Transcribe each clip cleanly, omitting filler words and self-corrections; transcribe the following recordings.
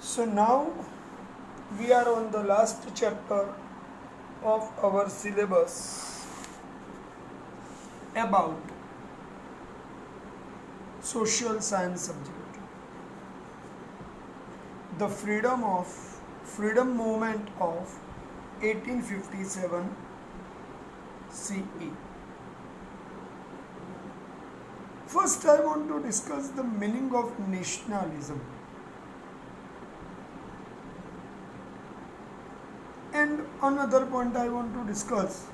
So now we are on the last chapter of our syllabus about social science subject. The freedom movement of 1857 CE. First I want to discuss the meaning of nationalism. And another point I want to discuss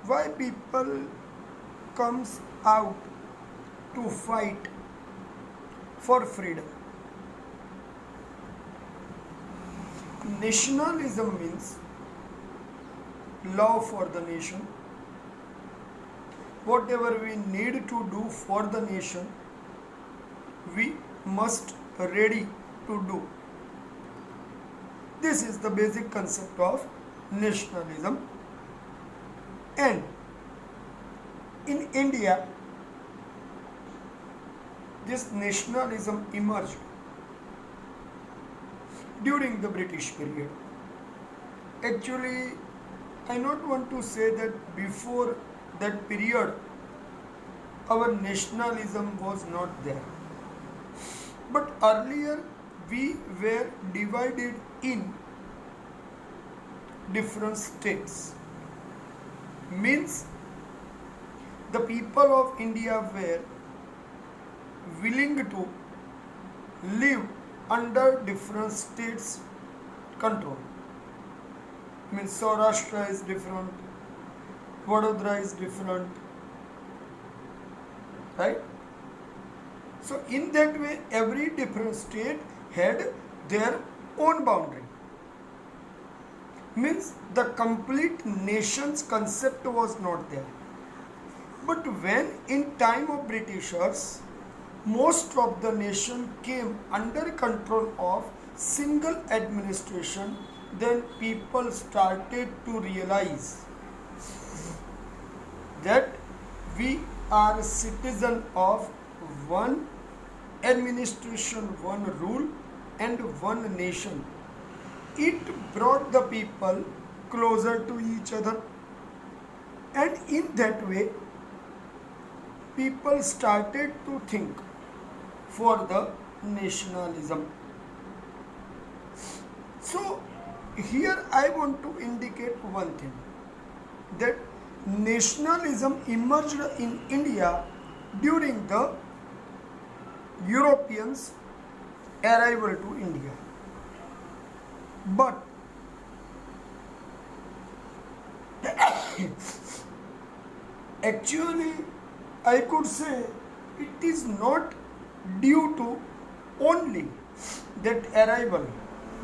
why people comes out to fight for freedom. Nationalism means love for the nation. Whatever we need to do for the nation, we must ready to do. This is the basic concept of nationalism. And in India, this nationalism emerged during the British period. Actually, I not want to say that before that period our nationalism was not there. But earlier we were divided in different states. Means the people of India were willing to live under different states' control. Means Saurashtra is different, Vadodara is different, right? So in that way, every different state had their own boundary. Means the complete nation's concept was not there. But when in time of Britishers, most of the nation came under control of single administration, then people started to realize that we are citizen of one administration, one rule and one nation. It brought the people closer to each other, and in that way people started to think for the nationalism. So here I want to indicate one thing, that nationalism emerged in India during the Europeans' arrival to India. But actually I could say it is not due to only that arrival,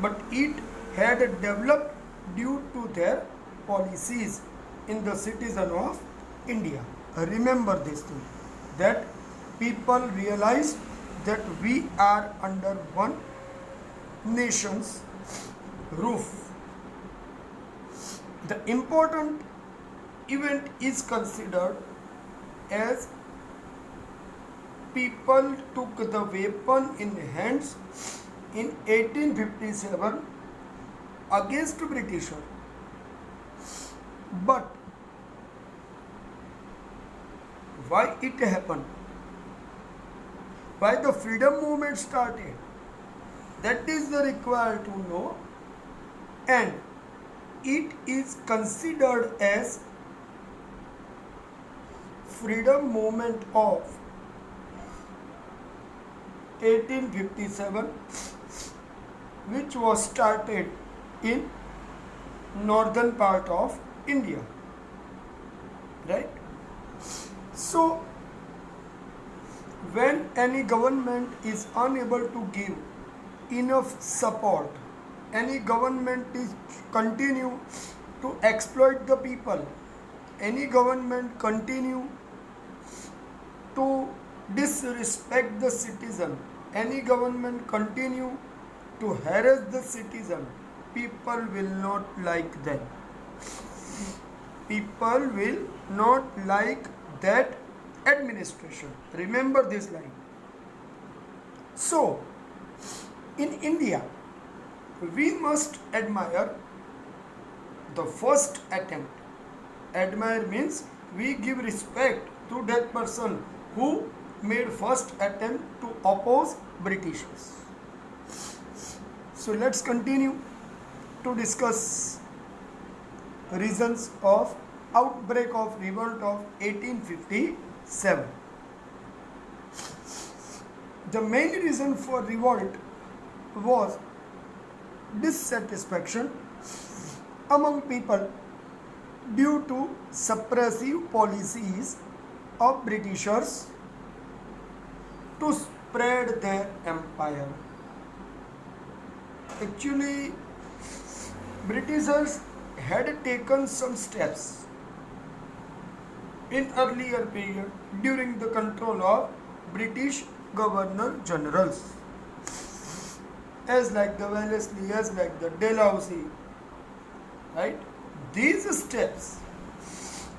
but it had developed due to their policies in the citizen of India. Remember this thing, that people realized that we are under one nation's roof. The important event is considered as people took the weapon in hands in 1857 against Britishers. But why it happened? Why the freedom movement started? That is the required to know, and it is considered as freedom movement of 1857, which was started in northern part of India, right? So when any government is unable to give enough support, any government is continue to exploit the people, any government continue to disrespect the citizen, any government continue to harass the citizen, people will not like them. People will not like that administration. Remember this line. So in India we must admire the first attempt. Admire means we give respect to that person who made first attempt to oppose Britishers. So let's continue to discuss reasons of outbreak of revolt of 1857. The main reason for revolt was dissatisfaction among people due to suppressive policies of Britishers to spread their empire. Actually, Britishers had taken some steps in earlier period during the control of British Governor Generals, as like the Wellesley, as like the Dalhousie, right? These steps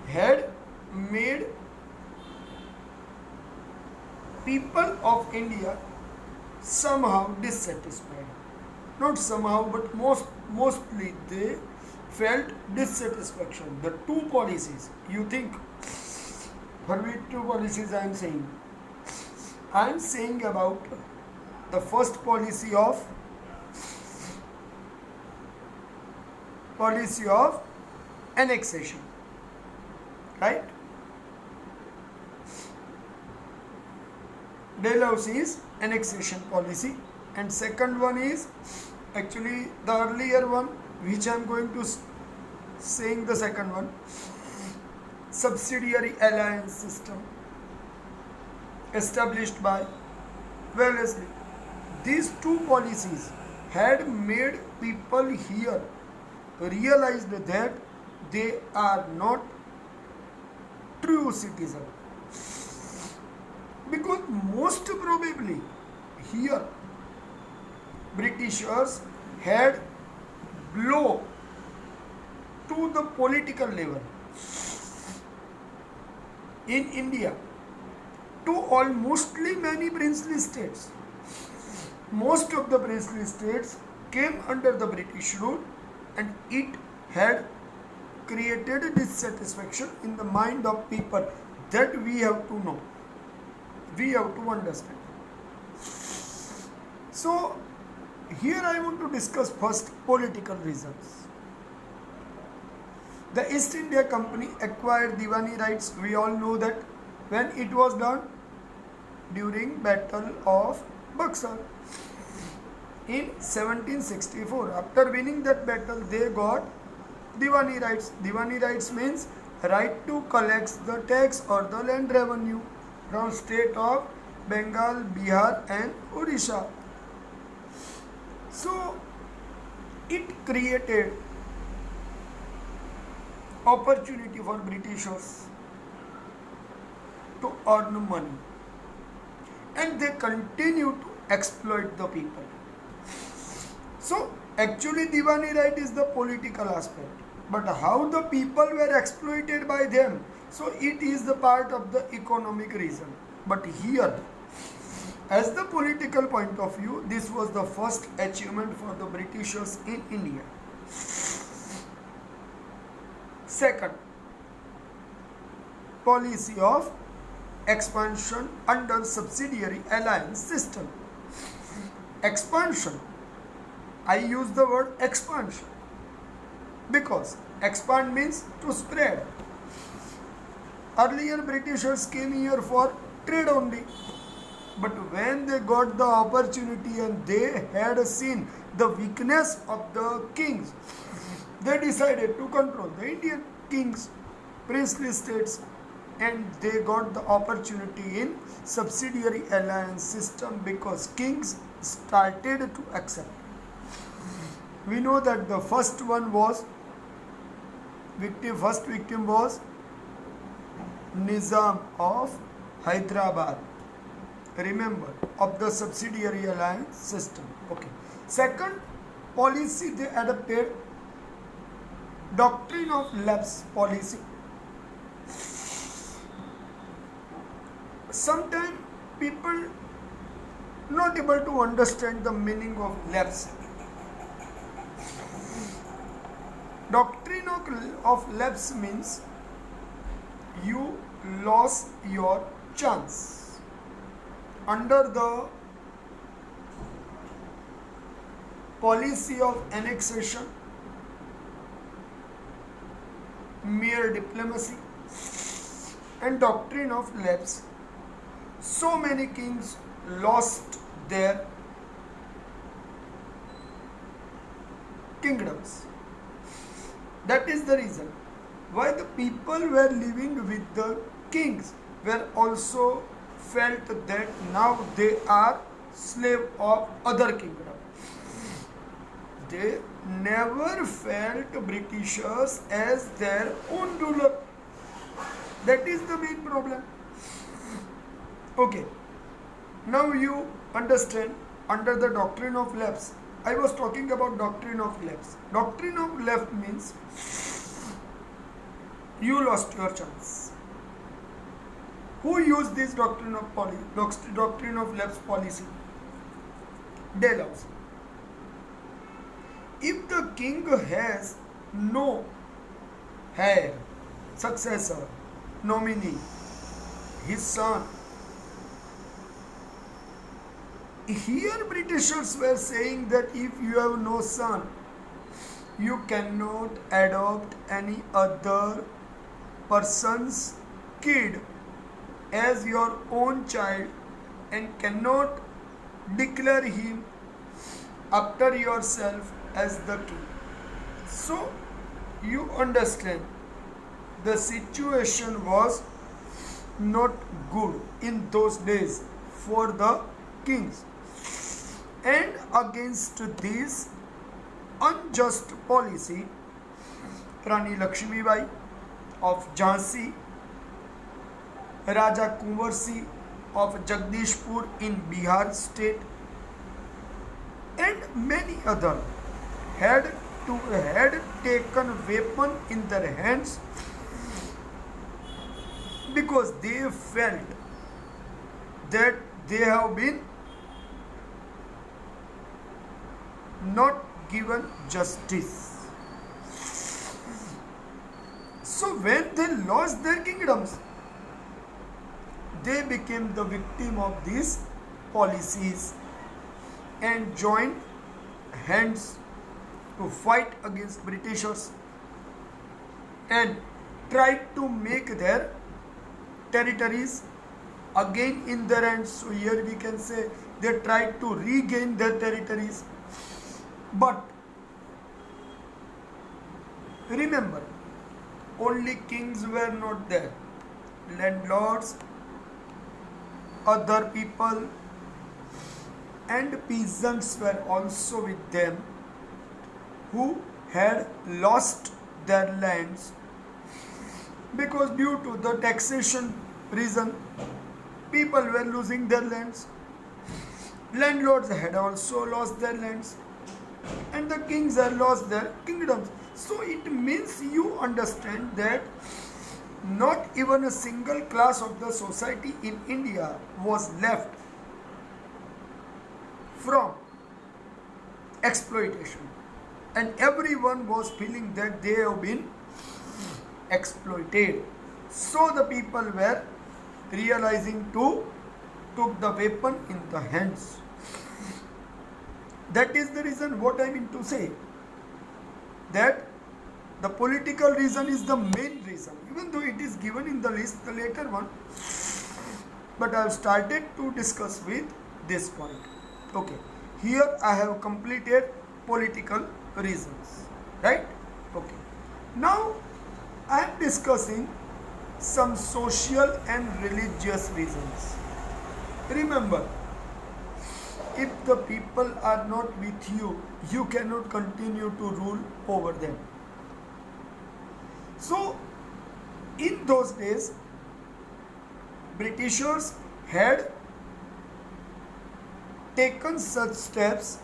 had made people of India somehow dissatisfied. Not somehow, but mostly they felt dissatisfaction. The two policies, you think, for which two policies I am saying? I am saying about the first policy of annexation, right? Dalhousie's annexation policy, and second one is actually the earlier one, which I am going to saying the second one, subsidiary alliance system established by Wellesley. These two policies had made people here realize that they are not true citizens, because most probably here Britishers had blow to the political level in India to almostly many princely states. Most of the princely states came under the British rule, and it had created dissatisfaction in the mind of people that we have to know, we have to understand. So here I want to discuss first political reasons. The East India Company acquired Diwani rights. We all know that when it was done during Battle of Buxar in 1764. After winning that battle, they got Diwani rights. Diwani rights means right to collect the tax or the land revenue from state of Bengal, Bihar and Odisha. So it created opportunity for Britishers to earn money, and they continue to exploit the people. So actually Diwani right is the political aspect, but how the people were exploited by them, so it is the part of the economic reason. But here, as the political point of view, this was the first achievement for the Britishers in India. Second, policy of expansion under subsidiary alliance system. Expansion, I use the word expansion because expand means to spread. Earlier Britishers came here for trade only, but when they got the opportunity and they had seen the weakness of the kings, they decided to control the Indian kings, princely states, and they got the opportunity in subsidiary alliance system because kings started to accept. We know that the first victim was Nizam of Hyderabad. Remember, of the subsidiary alliance system. Okay. Second policy they adopted, doctrine of lapse policy. Sometimes people not able to understand the meaning of lapse. Doctrine of lapse means you lost your chance. Under the policy of annexation, mere diplomacy, and doctrine of lapse, so many kings lost their kingdoms. That is the reason why the people were living with the kings were also felt that now they are slave of other kingdom. They never felt Britishers as their own ruler. That is the main problem. Okay. Now you understand under the doctrine of lapse. I was talking about doctrine of lapse. Doctrine of lapse means you lost your chance. Who used this doctrine of lapse policy? Dalhousie. If the king has no heir, successor, nominee, his son. Here Britishers were saying that if you have no son, you cannot adopt any other person's kid as your own child and cannot declare him after yourself as the king. So you understand the situation was not good in those days for the kings. And against this unjust policy, Rani Lakshmi Bai of Jhansi, Raja Kunwar Singh of Jagdishpur in Bihar state, and many others had taken weapon in their hands because they felt that they have been not given justice. So when they lost their kingdoms, they became the victim of these policies and joined hands to fight against Britishers and tried to make their territories again in their hands. So here we can say they tried to regain their territories. But remember, only kings were not there. Landlords, other people and peasants were also with them who had lost their lands because due to the taxation reason people were losing their lands. Landlords had also lost their lands and the kings had lost their kingdoms. So it means you understand that not even a single class of the society in India was left from exploitation, and everyone was feeling that they have been exploited. So the people were realizing to took the weapon in the hands. That is the reason what I mean to say, that the political reason is the main reason, even though it is given in the list, the later one, but I have started to discuss with this point. Okay, here I have completed political reasons, right? Okay, now I am discussing some social and religious reasons. Remember, if the people are not with you, you cannot continue to rule over them. So, in those days, Britishers had taken such steps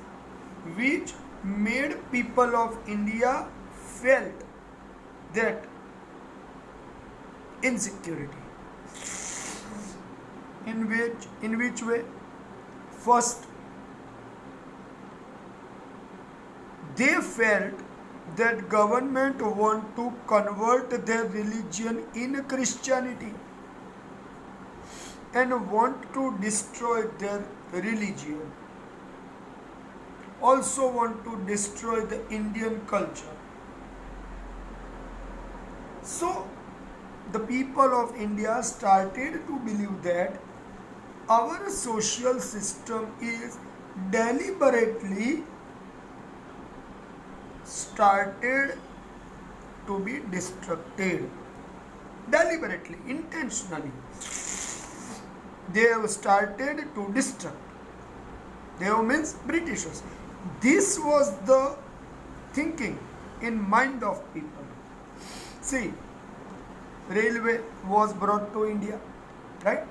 which made people of India felt that insecurity. In which way? First, they felt that government want to convert their religion in Christianity and want to destroy their religion, also want to destroy the Indian culture. So the people of India started to believe that our social system is deliberately started to be destructed. Deliberately, intentionally, they have started to destruct. They have means Britishers. This was the thinking in mind of people. See, railway was brought to India, right?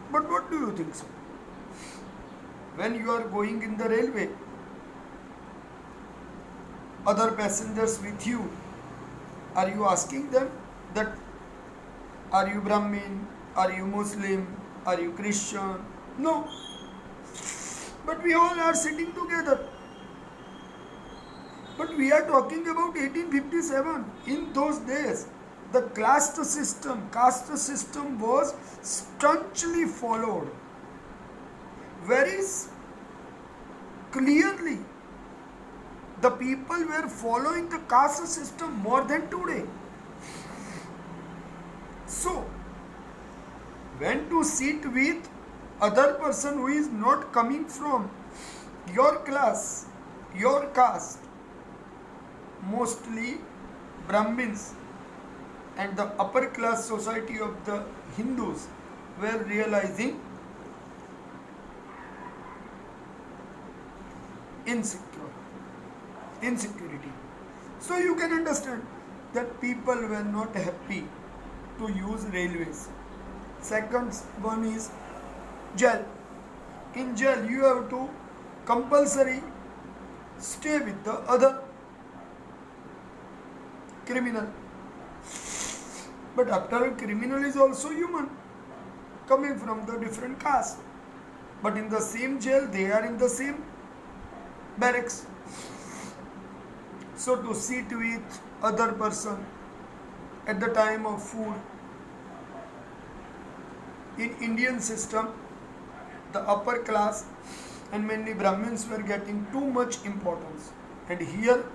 But what do you think so? When you are going in the railway, other passengers with you, are you asking them that are you Brahmin, are you Muslim, are you Christian? No. But we all are sitting together. But we are talking about 1857. In those days, the caste system was staunchly followed. Very clearly, the people were following the caste system more than today. So, when to sit with other person who is not coming from your class, your caste, mostly Brahmins and the upper class society of the Hindus were realizing insecurity. So you can understand that people were not happy to use railways. Second one is jail. In jail you have to compulsory stay with the other criminal. But after all, criminal is also human, coming from the different caste. But in the same jail, they are in the same barracks. So to sit with other person at the time of food, in Indian system, the upper class and mainly Brahmins were getting too much importance, and here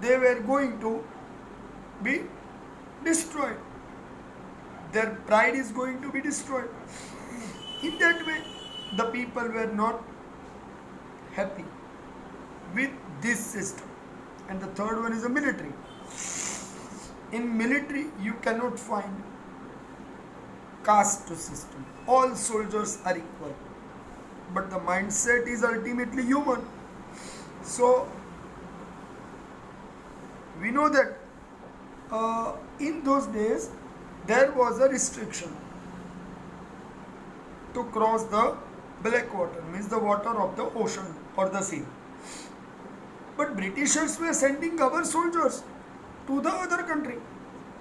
they were going to be destroyed. Their pride is going to be destroyed. In that way, the people were not happy with this system. And the third one is the military. In military, you cannot find caste system. All soldiers are equal. But the mindset is ultimately human. So, we know that in those days, there was a restriction to cross the black water, means the water of the ocean or the sea. But Britishers were sending our soldiers to the other country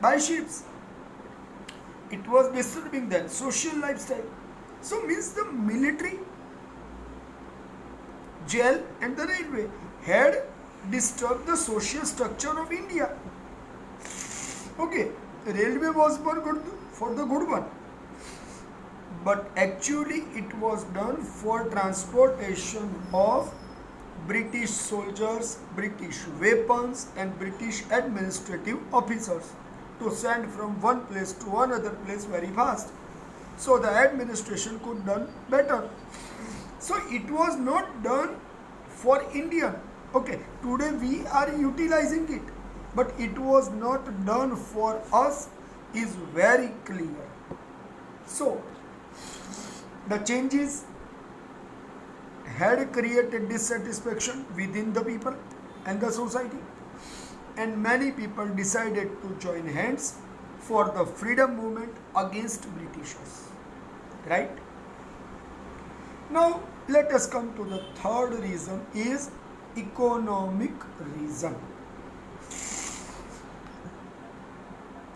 by ships. It was disturbing their social lifestyle. So means the military, jail and the railway had disturbed the social structure of India. Okay, railway was for the good one. But actually it was done for transportation of British soldiers, British weapons and British administrative officers to send from one place to another place very fast. So the administration could done better. So it was not done for Indian. Okay, today we are utilizing it, but it was not done for us is very clear. So the changes had created dissatisfaction within the people and the society, and many people decided to join hands for the freedom movement against Britishers. Right? Now let us come to the third reason, is economic reason.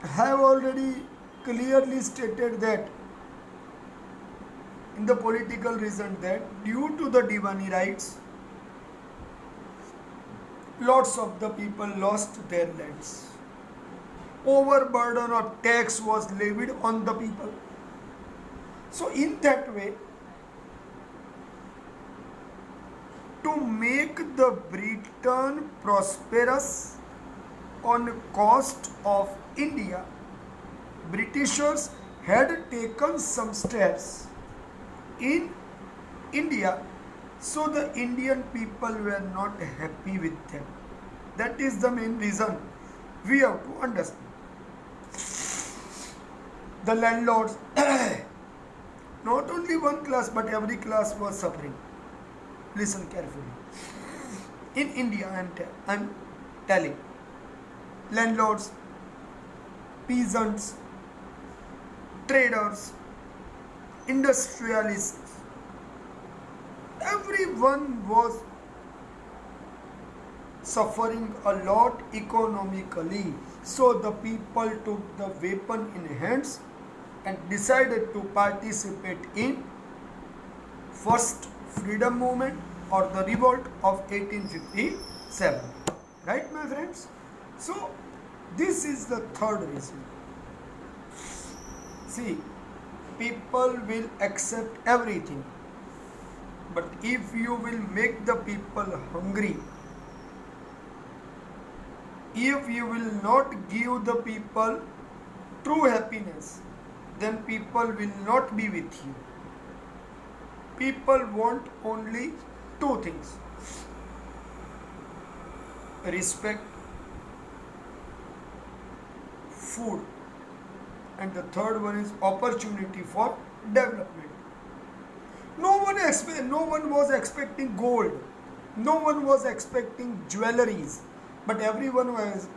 I have already clearly stated that in the political reason that due to the Diwani rights, lots of the people lost their lands. Overburden of tax was levied on the people. So in that way, to make the Britain prosperous on cost of India, Britishers had taken some steps in India, so the Indian people were not happy with them. That is the main reason we have to understand. The landlords, not only one class but every class was suffering. Listen carefully. In India, I am telling, landlords, peasants, traders, industrialists, everyone was suffering a lot economically. So the people took the weapon in hands and decided to participate in first freedom movement or the revolt of 1857. Right, my friends? So this is the third reason. See, people will accept everything, but if you will make the people hungry, if you will not give the people true happiness, then people will not be with you. People want only two things: respect, food, and the third one is opportunity for development. No one was expecting gold, no one was expecting jewelries, but everyone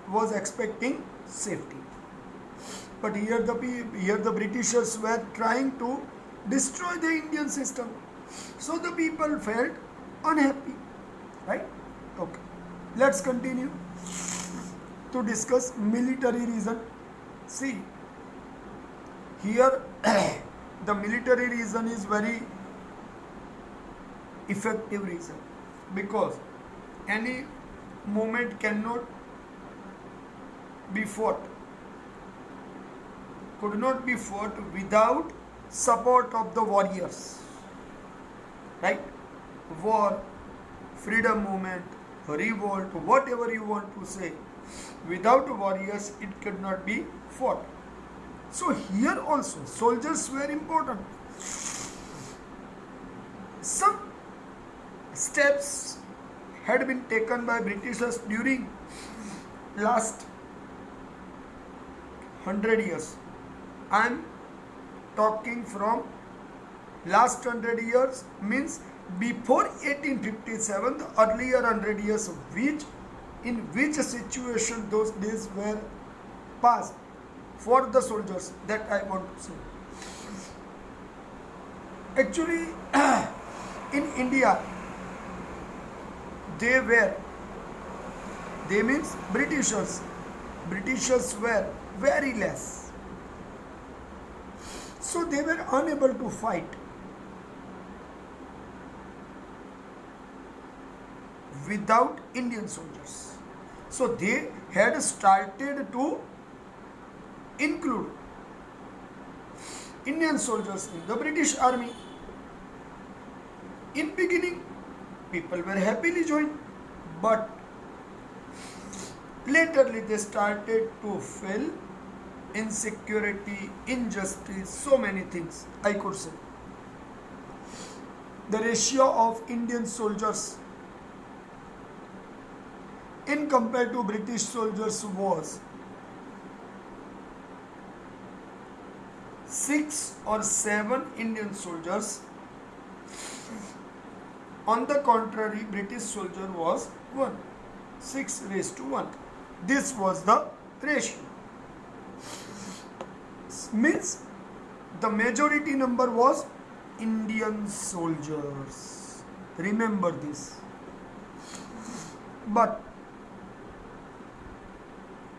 was expecting safety. But here the Britishers were trying to destroy the Indian system, so the people felt unhappy, right? Okay, let's continue to discuss military reason. See, here the military reason is very effective reason, because any movement cannot be fought, could not be fought without support of the warriors, right? War, freedom movement, revolt, whatever you want to say, without warriors it could not be fought. So here also soldiers were important. Some steps had been taken by Britishers during last 100 years. I am talking from last 100 years, means before 1857, the earlier 100 years of in which situation those days were passed for the soldiers, that I want to say. Actually, in India, they means Britishers were very less. So they were unable to fight. Without Indian soldiers. So they had started to include Indian soldiers in the British army. In beginning, people were happily joined, but laterly they started to feel insecurity, injustice, so many things, I could say. The ratio of Indian soldiers in compared to British soldiers was 6 or 7 Indian soldiers. On the contrary, British soldier was 1. 6:1. This was the ratio. Means the majority number was Indian soldiers. Remember this. But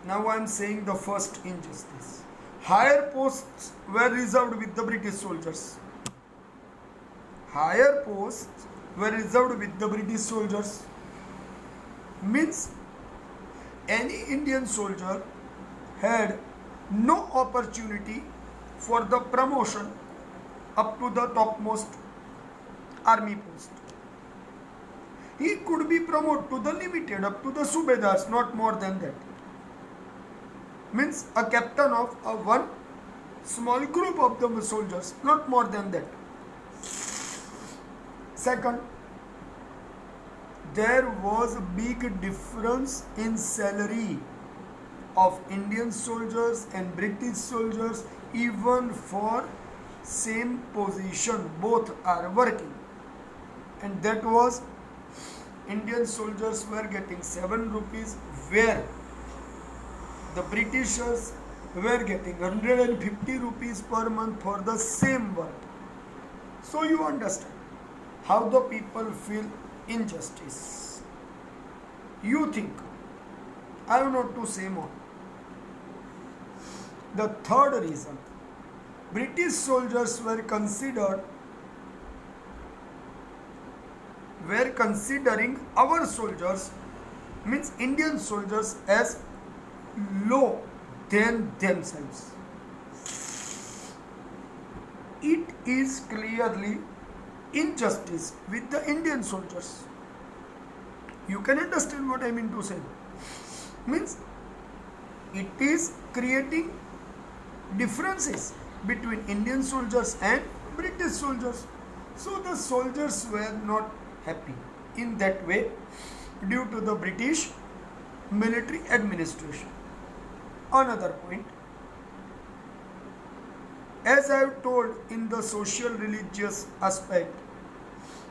now I am saying the first injustice. Higher posts were reserved with the British soldiers. higher posts were reserved with the British soldiers. Means any Indian soldier had no opportunity for the promotion up to the topmost army post. He could be promoted to the limited, up to the subedars, not more than that. Means a captain of a one small group of the soldiers, not more than that. Second, there was a big difference in salary of Indian soldiers and British soldiers, even for same position. Both are working, and that was Indian soldiers were getting 7 rupees, where the Britishers were getting 150 rupees per month for the same work. So you understand how the people feel injustice. You think, I have not to say more. The third reason, British soldiers were considering our soldiers, means Indian soldiers, as low than themselves. It is clearly injustice with the Indian soldiers. You can understand what I mean to say. Means it is creating differences between Indian soldiers and British soldiers. So the soldiers were not happy in that way due to the British military administration. Another point, as I have told in the social religious aspect,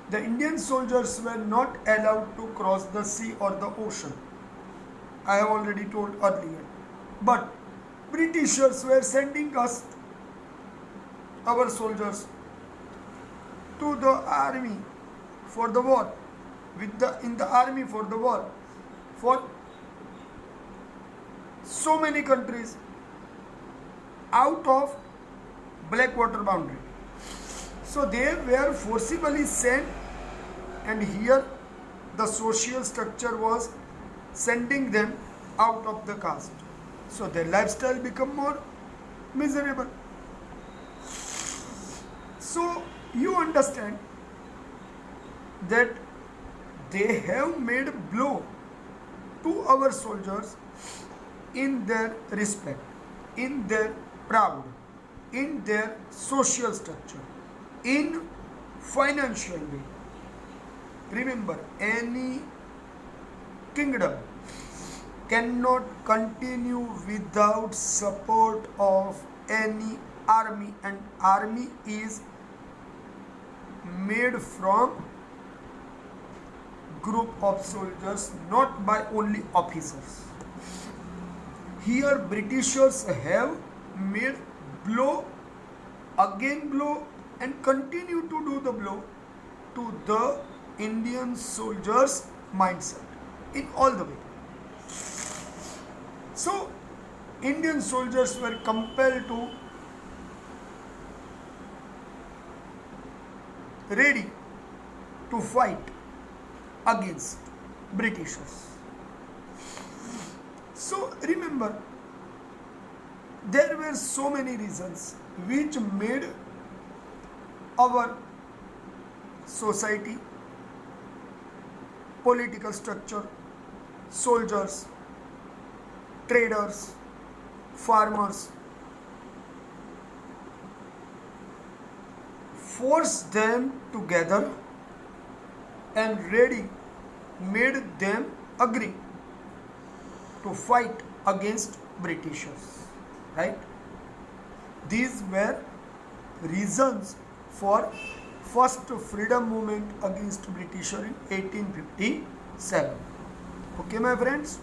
the Indian soldiers were not allowed to cross the sea or the ocean. I have already told earlier. But Britishers were sending us, our soldiers, to the army for the war, in the army for the war, for so many countries out of Blackwater boundary. So they were forcibly sent, and here the social structure was sending them out of the caste. So their lifestyle become more miserable. So you understand that they have made blow to our soldiers in their respect, in their proud, in their social structure, in financial way. Remember, any kingdom cannot continue without support of any army, and army is made from group of soldiers, not by only officers. Here Britishers have made blow, again blow, and continue to do the blow to the Indian soldiers' mindset in all the way. So Indian soldiers were compelled to ready to fight against Britishers. So remember, there were so many reasons which made our society, political structure, soldiers, traders, farmers, force them together and ready made them agree to fight against Britishers, right? These were reasons for first freedom movement against Britisher in 1857. Okay, my friends.